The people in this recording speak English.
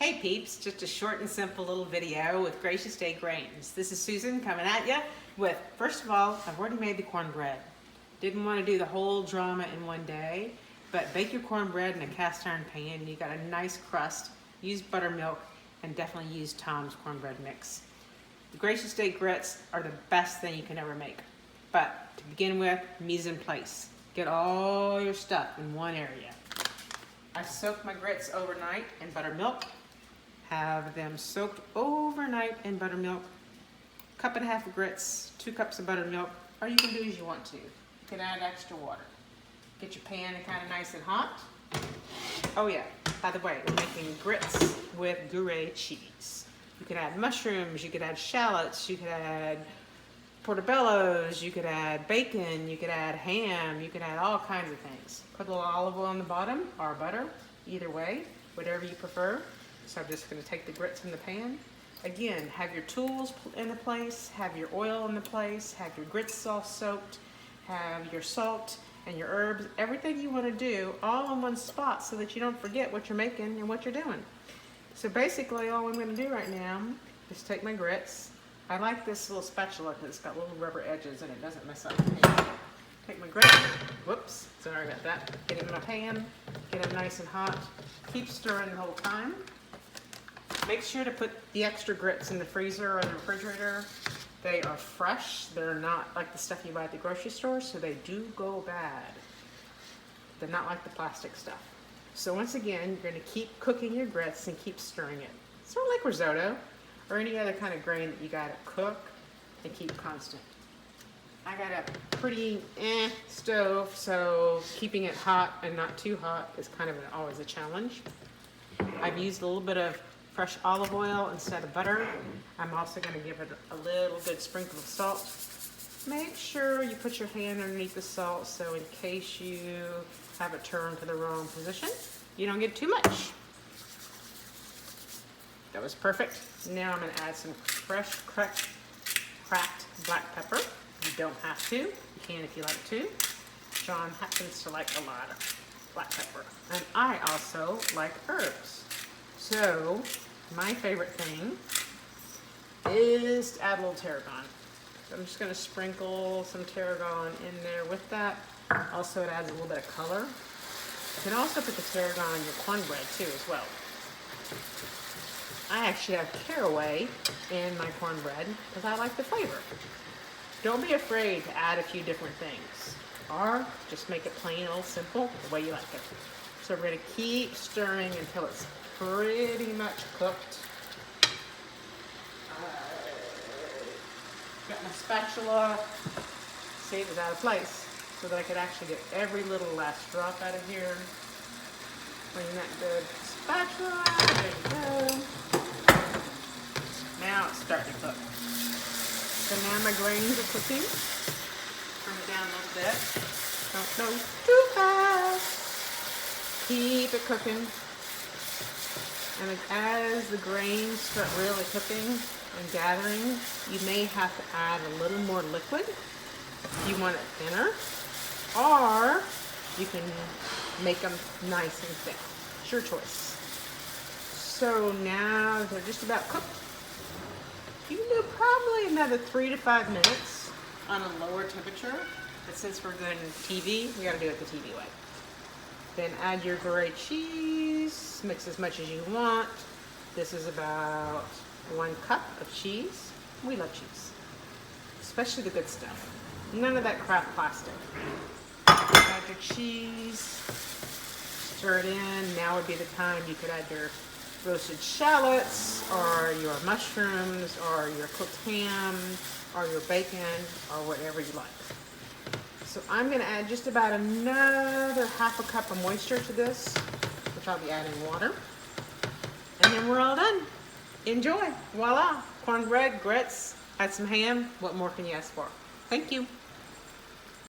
Hey peeps, just a short and simple little video with Gracious Day Grains. This is Susan coming at you with, first of all, I've already made the cornbread. Didn't want to do the whole drama in one day, but bake your cornbread in a cast iron pan. You got a nice crust. Use buttermilk and definitely use Tom's cornbread mix. The Gracious Day grits are the best thing you can ever make. But to begin with, mise en place. Get all your stuff in one area. I soaked my grits overnight in buttermilk. Have them soaked overnight in buttermilk. Cup and a half of grits, 2 cups of buttermilk, or you can do as you want to. You can add extra water. Get your pan kind of nice and hot. Oh yeah, by the way, we're making grits with Gruyere cheese. You could add mushrooms, you could add shallots, you could add portobellos, you could add bacon, you could add ham, you could add all kinds of things. Put a little olive oil on the bottom, or butter, either way, whatever you prefer. So I'm just going to take the grits in the pan. Again, have your tools in the place, have your oil in the place, have your grits all soaked, have your salt and your herbs, everything you want to do all in one spot so that you don't forget what you're making and what you're doing. So basically all I'm going to do right now is take my grits. I like this little spatula because it's got little rubber edges and it doesn't mess up the pan. Take my grits, whoops, sorry about that. Get it in my pan, get them nice and hot. Keep stirring the whole time. Make sure to put the extra grits in the freezer or the refrigerator. They are fresh. They're not like the stuff you buy at the grocery store, so they do go bad. They're not like the plastic stuff. So once again, you're going to keep cooking your grits and keep stirring it. Sort of like risotto or any other kind of grain that you got to cook and keep constant. I got a pretty stove, so keeping it hot and not too hot is kind of always a challenge. I've used a little bit of fresh olive oil instead of butter. I'm also going to give it a little good sprinkle of salt. Make sure you put your hand underneath the salt so in case you have it turned to the wrong position, you don't get too much. That was perfect. Now I'm going to add some fresh cracked black pepper. You don't have to. You can if you like to. John happens to like a lot of black pepper. And I also like herbs. So, my favorite thing is to add a little tarragon. So I'm just going to sprinkle some tarragon in there with that. Also, it adds a little bit of color. You can also put the tarragon on your cornbread too as well. I actually have caraway in my cornbread because I like the flavor. Don't be afraid to add a few different things. Or just make it plain old simple the way you like it. So we're going to keep stirring until it's pretty much cooked. Got my spatula. See, it was out of place so that I could actually get every little last drop out of here. Clean that good spatula. There you go. Now it's starting to cook. So now my grains are cooking. Turn it down a little bit. Don't go too fast. Keep it cooking. And as the grains start really cooking and gathering, you may have to add a little more liquid if you want it thinner, or you can make them nice and thick. It's your choice. So now they're just about cooked. You can do probably another 3 to 5 minutes on a lower temperature, but since we're doing TV, we got to do it the TV way. Then add your Gruyere cheese, mix as much as you want. This is about 1 cup of cheese. We love cheese, especially the good stuff. None of that crap plastic. Add your cheese, stir it in. Now would be the time you could add your roasted shallots, or your mushrooms, or your cooked ham, or your bacon, or whatever you like. So I'm going to add just about another ½ a cup of moisture to this, which I'll be adding water. And then we're all done. Enjoy. Voila. Cornbread, grits, add some ham. What more can you ask for? Thank you.